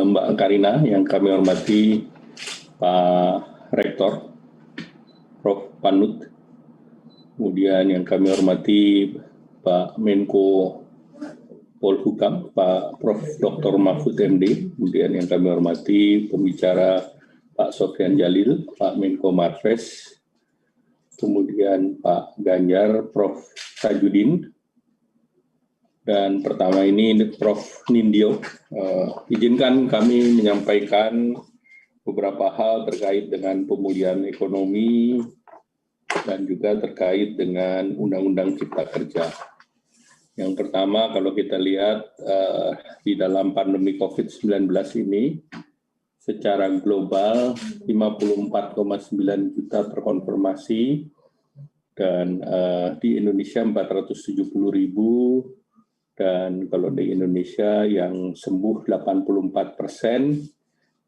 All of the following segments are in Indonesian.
Mbak Karina, yang kami hormati Pak Rektor, Prof. Panut, kemudian yang kami hormati Pak Menko Polhukam, Pak Prof. Dr. Mahfud MD, kemudian yang kami hormati pembicara Pak Sofyan Jalil, Pak Menko Marves, kemudian Pak Ganjar, Prof. Tajudin, dan pertama ini Prof. Nindyo. Izinkan kami menyampaikan beberapa hal terkait dengan pemulihan ekonomi dan juga terkait dengan Undang-Undang Cipta Kerja. Yang pertama, kalau kita lihat di dalam pandemi COVID-19 ini, secara global 54,9 juta terkonfirmasi, dan di Indonesia 470.000, dan kalau di Indonesia yang sembuh 84%,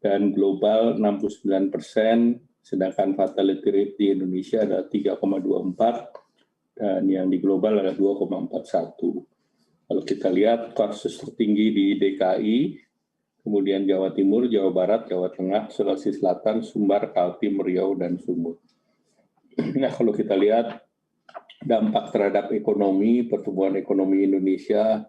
dan global 69%, sedangkan fatality rate di Indonesia adalah 3,24%, dan yang di global adalah 2,41%. Kalau kita lihat kasus tertinggi di DKI, kemudian Jawa Timur, Jawa Barat, Jawa Tengah, Sulawesi Selatan, Sumbar, Kaltim, Riau, dan Sumut. Nah, kalau kita lihat dampak terhadap ekonomi, pertumbuhan ekonomi Indonesia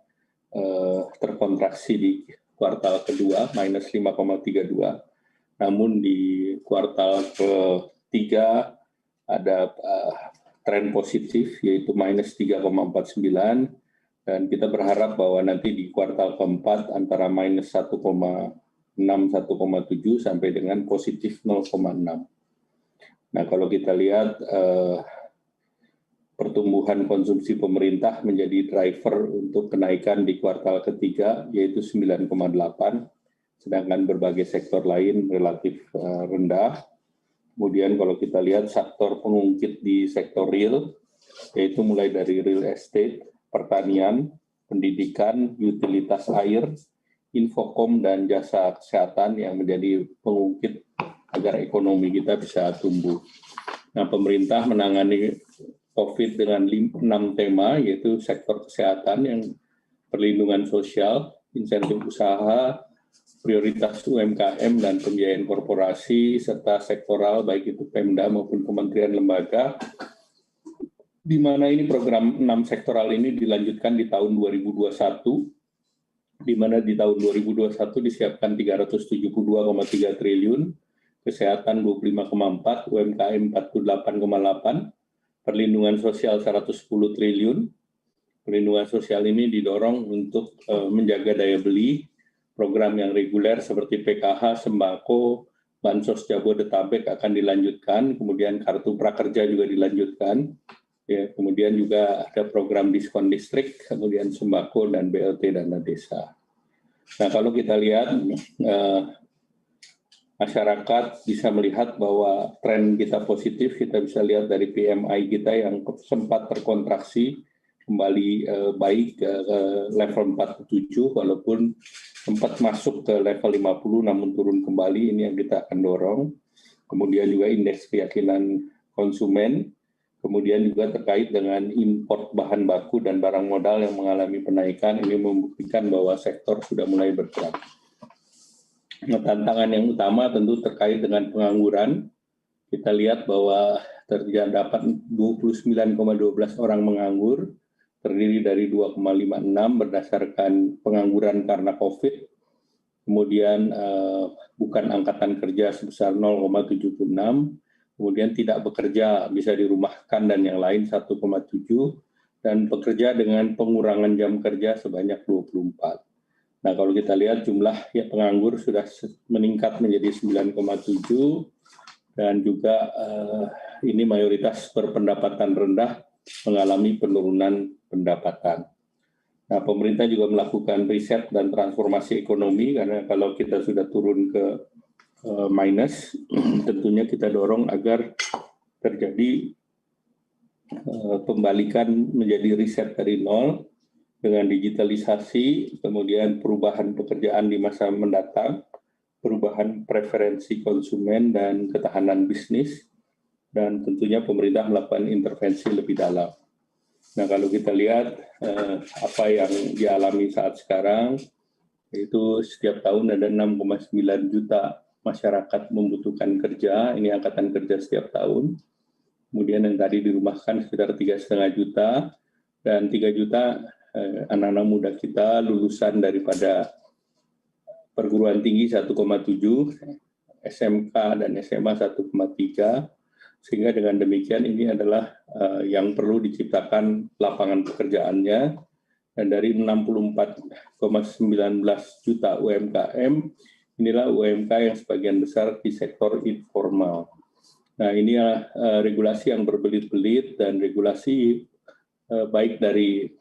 terkontraksi di kuartal kedua, minus 5,32. Namun di kuartal ketiga ada tren positif, yaitu minus 3,49. Dan kita berharap bahwa nanti di kuartal keempat antara minus 1,6, 1,7 sampai dengan positif 0,6. Nah, kalau kita lihat pertumbuhan konsumsi pemerintah menjadi driver untuk kenaikan di kuartal ketiga, yaitu 9,8, sedangkan berbagai sektor lain relatif rendah. Kemudian kalau kita lihat sektor pengungkit di sektor real, yaitu mulai dari real estate, pertanian, pendidikan, utilitas air, infokom, dan jasa kesehatan yang menjadi pengungkit agar ekonomi kita bisa tumbuh. Nah, pemerintah menangani COVID dengan 6 tema, yaitu sektor kesehatan yang perlindungan sosial, insentif usaha, prioritas UMKM dan pembiayaan korporasi, serta sektoral baik itu Pemda maupun kementerian lembaga, di mana ini program 6 sektoral ini dilanjutkan di tahun 2021, di mana di tahun 2021 disiapkan 372,3 triliun, kesehatan 25,4, UMKM 48,8, perlindungan sosial 110 triliun. Perlindungan sosial ini didorong untuk menjaga daya beli, program yang reguler seperti PKH, sembako, Bansos Jabodetabek akan dilanjutkan, kemudian kartu prakerja juga dilanjutkan. Ya, kemudian juga ada program diskon listrik, kemudian sembako dan BLT dana desa. Nah, kalau kita lihat masyarakat bisa melihat bahwa tren kita positif, kita bisa lihat dari PMI kita yang sempat terkontraksi kembali baik ke level 47, walaupun sempat masuk ke level 50 namun turun kembali, ini yang kita akan dorong. Kemudian juga indeks keyakinan konsumen, kemudian juga terkait dengan import bahan baku dan barang modal yang mengalami penaikan, ini membuktikan bahwa sektor sudah mulai bergerak. Nah, tantangan yang utama tentu terkait dengan pengangguran. Kita lihat bahwa terdapat 29,12 orang menganggur, terdiri dari 2,56 berdasarkan pengangguran karena COVID, kemudian bukan angkatan kerja sebesar 0,76, kemudian tidak bekerja bisa dirumahkan dan yang lain 1,7, dan bekerja dengan pengurangan jam kerja sebanyak 24. Nah, kalau kita lihat jumlah penganggur sudah meningkat menjadi 9,7, dan juga ini mayoritas berpendapatan rendah mengalami penurunan pendapatan. Nah, pemerintah juga melakukan riset dan transformasi ekonomi, karena kalau kita sudah turun ke minus, tentunya kita dorong agar terjadi pembalikan menjadi riset dari nol dengan digitalisasi, kemudian perubahan pekerjaan di masa mendatang, perubahan preferensi konsumen dan ketahanan bisnis, dan tentunya pemerintah melakukan intervensi lebih dalam. Nah, kalau kita lihat apa yang dialami saat sekarang, yaitu setiap tahun ada 6,9 juta masyarakat membutuhkan kerja, ini angkatan kerja setiap tahun. Kemudian yang tadi dirumahkan sekitar 3,5 juta, dan 3 juta anak-anak muda kita lulusan daripada perguruan tinggi 1,7, SMK dan SMA 1,3, sehingga dengan demikian ini adalah yang perlu diciptakan lapangan pekerjaannya. Dan dari 64,19 juta UMKM, inilah UMK yang sebagian besar di sektor informal. Nah, ini regulasi yang berbelit-belit dan regulasi baik dari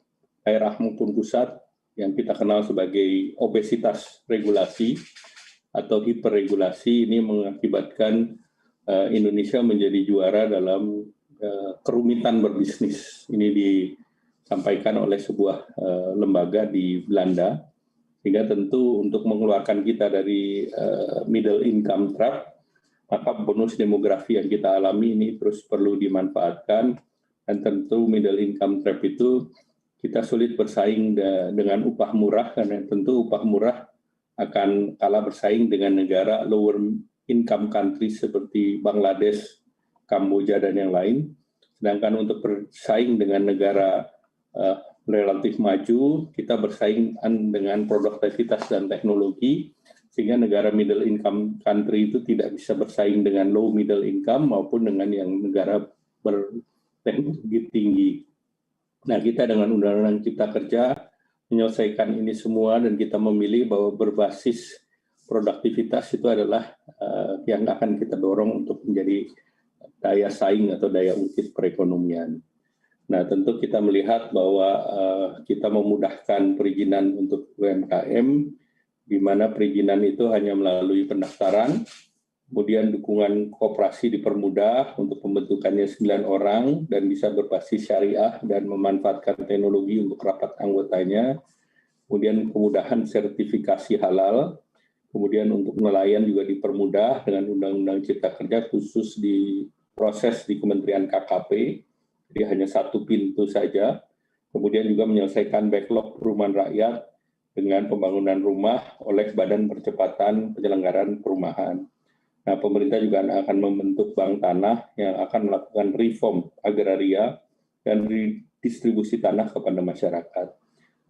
daerah maupun pusat yang kita kenal sebagai obesitas regulasi atau hiperregulasi, ini mengakibatkan Indonesia menjadi juara dalam kerumitan berbisnis. Ini disampaikan oleh sebuah lembaga di Belanda, sehingga tentu untuk mengeluarkan kita dari middle income trap, maka bonus demografi yang kita alami ini terus perlu dimanfaatkan, dan tentu middle income trap itu kita sulit bersaing dengan upah murah, karena tentu upah murah akan kalah bersaing dengan negara lower income country seperti Bangladesh, Kamboja, dan yang lain. Sedangkan untuk bersaing dengan negara relatif maju, kita bersaing dengan produktivitas dan teknologi, sehingga negara middle income country itu tidak bisa bersaing dengan low middle income maupun dengan yang negara berteknologi tinggi. Nah, kita dengan Undang-Undang Cipta Kerja menyelesaikan ini semua, dan kita memilih bahwa berbasis produktivitas itu adalah yang akan kita dorong untuk menjadi daya saing atau daya ungkit perekonomian. Nah, tentu kita melihat bahwa kita memudahkan perizinan untuk UMKM, di mana perizinan itu hanya melalui pendaftaran, kemudian dukungan koperasi dipermudah untuk pembentukannya 9 orang dan bisa berbasis syariah dan memanfaatkan teknologi untuk rapat anggotanya, kemudian kemudahan sertifikasi halal, kemudian untuk nelayan juga dipermudah dengan Undang-Undang Cipta Kerja khusus di proses di Kementerian KKP, jadi hanya satu pintu saja, kemudian juga menyelesaikan backlog perumahan rakyat dengan pembangunan rumah oleh Badan Percepatan Penyelenggaraan Perumahan. Nah, pemerintah juga akan membentuk bank tanah yang akan melakukan reform agraria dan redistribusi tanah kepada masyarakat.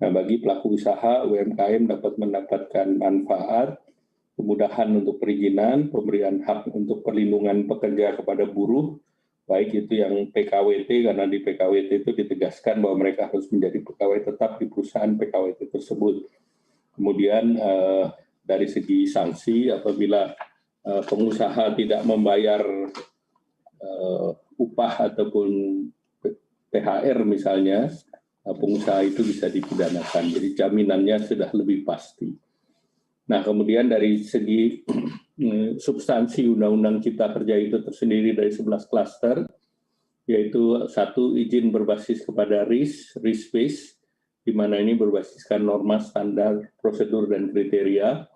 Nah, bagi pelaku usaha, UMKM dapat mendapatkan manfaat, kemudahan untuk perizinan, pemberian hak untuk perlindungan pekerja kepada buruh, baik itu yang PKWT, karena di PKWT itu ditegaskan bahwa mereka harus menjadi pegawai tetap di perusahaan PKWT tersebut. Kemudian dari segi sanksi, apabila pengusaha tidak membayar upah ataupun THR misalnya, pengusaha itu bisa dipidanakan. Jadi jaminannya sudah lebih pasti. Nah, kemudian dari segi substansi Undang-Undang Cipta Kerja itu tersendiri dari 11 klaster, yaitu satu, izin berbasis kepada risk-based, di mana ini berbasiskan norma, standar, prosedur, dan kriteria.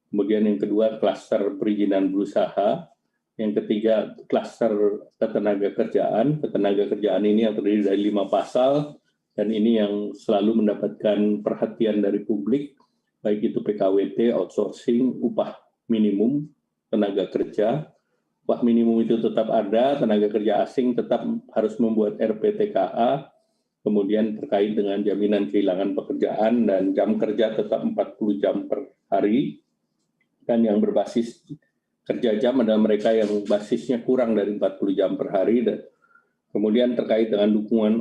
Kemudian yang kedua, klaster perizinan berusaha. Yang ketiga, klaster ketenaga kerjaan. Ketenaga kerjaan ini yang terdiri dari 5 pasal, dan ini yang selalu mendapatkan perhatian dari publik, baik itu PKWT, outsourcing, upah minimum, tenaga kerja. Upah minimum itu tetap ada, tenaga kerja asing tetap harus membuat RPTKA, kemudian terkait dengan jaminan kehilangan pekerjaan, dan jam kerja tetap 40 jam per hari, dan yang berbasis kerja jam adalah mereka yang basisnya kurang dari 40 jam per hari. Dan kemudian terkait dengan dukungan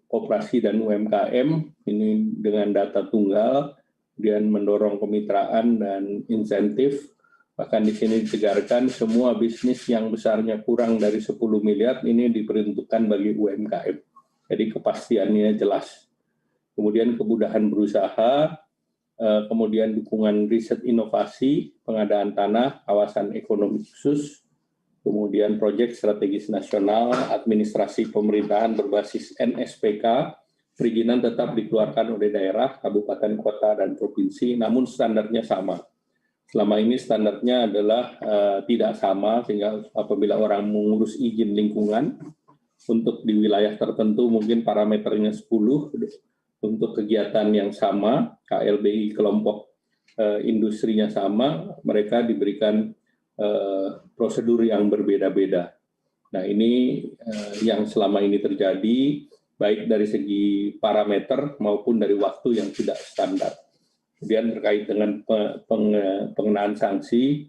operasi dan UMKM, ini dengan data tunggal, kemudian mendorong kemitraan dan insentif. Bahkan di sini ditegaskan semua bisnis yang besarnya kurang dari 10 miliar ini diperuntukkan bagi UMKM. Jadi kepastiannya jelas. Kemudian kemudahan berusaha, kemudian dukungan riset inovasi, pengadaan tanah, kawasan ekonomi khusus, kemudian proyek strategis nasional, administrasi pemerintahan berbasis NSPK, perizinan tetap dikeluarkan oleh daerah, kabupaten, kota, dan provinsi, namun standarnya sama. Selama ini standarnya adalah tidak sama, sehingga apabila orang mengurus izin lingkungan, untuk di wilayah tertentu mungkin parameternya 10, untuk kegiatan yang sama, KLBI kelompok industrinya sama, mereka diberikan prosedur yang berbeda-beda. Nah, ini yang selama ini terjadi, baik dari segi parameter maupun dari waktu yang tidak standar. Kemudian terkait dengan pengenaan sanksi,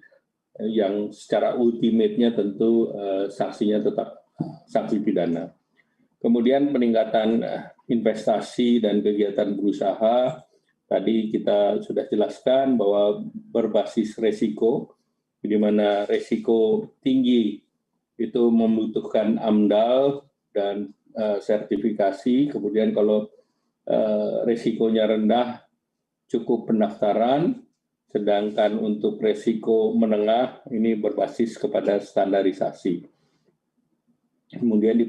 yang secara ultimate-nya tentu sanksinya tetap sanksi pidana. Kemudian peningkatan investasi dan kegiatan berusaha, tadi kita sudah jelaskan bahwa berbasis resiko, di mana resiko tinggi itu membutuhkan AMDAL dan sertifikasi, kemudian kalau resikonya rendah cukup pendaftaran, sedangkan untuk resiko menengah ini berbasis kepada standarisasi. Kemudian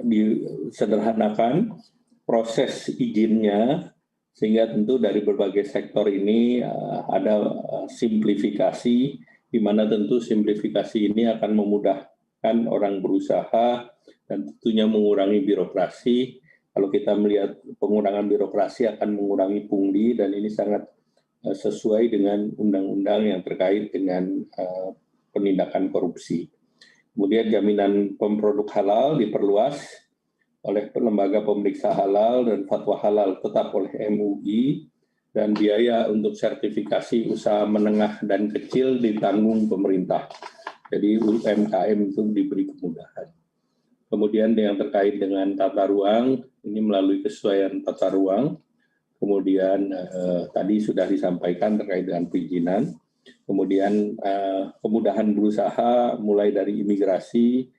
disederhanakan proses izinnya, sehingga tentu dari berbagai sektor ini ada simplifikasi, di mana tentu simplifikasi ini akan memudahkan orang berusaha dan tentunya mengurangi birokrasi. Kalau kita melihat pengurangan birokrasi akan mengurangi pungli, dan ini sangat sesuai dengan undang-undang yang terkait dengan penindakan korupsi. Kemudian jaminan pemproduk halal diperluas oleh lembaga pemeriksa halal dan fatwa halal tetap oleh MUI, dan biaya untuk sertifikasi usaha menengah dan kecil ditanggung pemerintah. Jadi UMKM itu diberi kemudahan. Kemudian yang terkait dengan tata ruang, ini melalui kesesuaian tata ruang. Kemudian tadi sudah disampaikan terkait dengan perizinan. Kemudian kemudahan berusaha mulai dari imigrasi,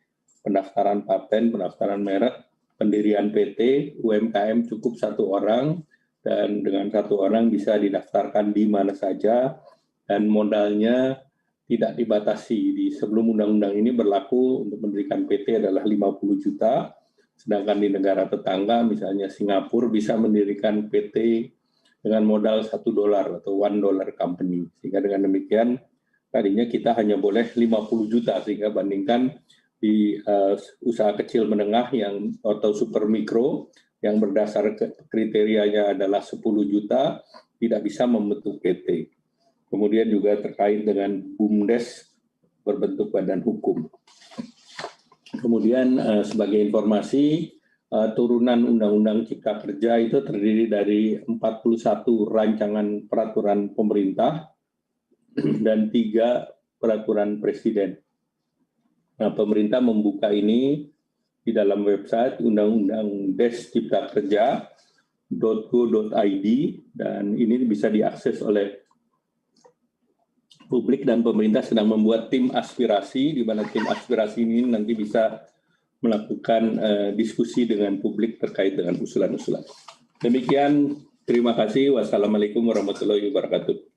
pendaftaran paten, pendaftaran merek, pendirian PT, UMKM cukup 1 orang, dan dengan 1 orang bisa didaftarkan di mana saja, dan modalnya tidak dibatasi. Di sebelum undang-undang ini berlaku untuk mendirikan PT adalah 50 juta, sedangkan di negara tetangga misalnya Singapura bisa mendirikan PT dengan modal $1 atau $1 company. Sehingga dengan demikian tadinya kita hanya boleh 50 juta, sehingga bandingkan di usaha kecil menengah yang atau super mikro yang berdasar kriterianya adalah 10 juta tidak bisa membentuk PT. Kemudian juga terkait dengan BUMDes berbentuk badan hukum. Kemudian sebagai informasi, turunan Undang-Undang Cipta Kerja itu terdiri dari 41 rancangan peraturan pemerintah dan 3 peraturan presiden. Nah, pemerintah membuka ini di dalam website Undang-Undang Des Cipta Kerja.go.id, dan ini bisa diakses oleh publik, dan pemerintah sedang membuat tim aspirasi, di mana tim aspirasi ini nanti bisa melakukan diskusi dengan publik terkait dengan usulan-usulan. Demikian, terima kasih. Wassalamualaikum warahmatullahi wabarakatuh.